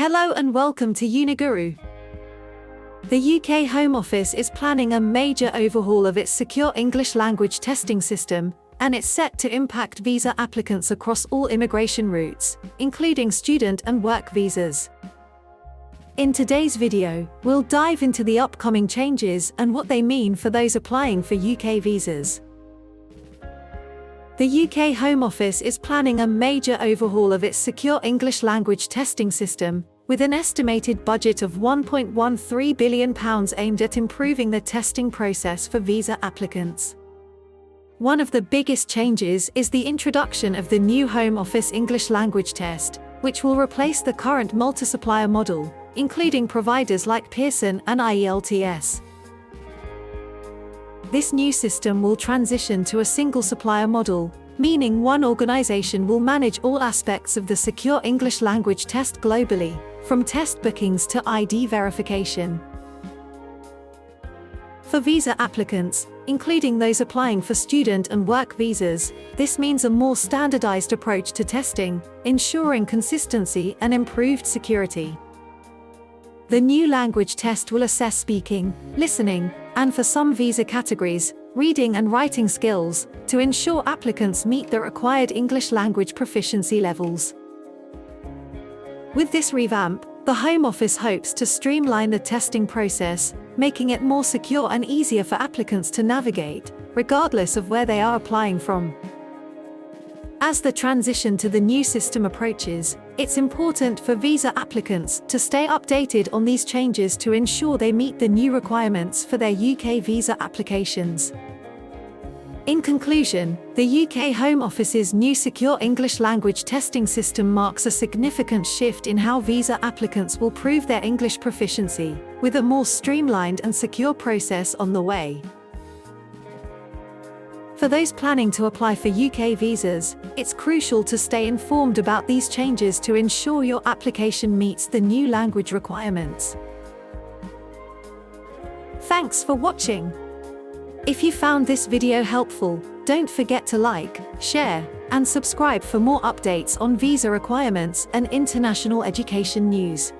Hello and welcome to Uniguru. The UK Home Office is planning a major overhaul of its secure English language testing system, and it's set to impact visa applicants across all immigration routes, including student and work visas. In today's video, we'll dive into the upcoming changes and what they mean for those applying for UK visas. The UK Home Office is planning a major overhaul of its secure English language testing system, with an estimated budget of £1.13 billion aimed at improving the testing process for visa applicants. One of the biggest changes is the introduction of the new Home Office English language test, which will replace the current multi-supplier model, including providers like Pearson and HOELT. This new system will transition to a single supplier model, meaning one organization will manage all aspects of the secure English language test globally, from test bookings to ID verification. For visa applicants, including those applying for student and work visas, this means a more standardized approach to testing, ensuring consistency and improved security. The new language test will assess speaking, listening, and for some visa categories, reading and writing skills, to ensure applicants meet the required English language proficiency levels. With this revamp, the Home Office hopes to streamline the testing process, making it more secure and easier for applicants to navigate, regardless of where they are applying from. As the transition to the new system approaches, it's important for visa applicants to stay updated on these changes to ensure they meet the new requirements for their UK visa applications. In conclusion, the UK Home Office's new secure English language testing system marks a significant shift in how visa applicants will prove their English proficiency, with a more streamlined and secure process on the way. For those planning to apply for UK visas, it's crucial to stay informed about these changes to ensure your application meets the new language requirements. Thanks for watching. If you found this video helpful, don't forget to like, share, and subscribe for more updates on visa requirements and international education news.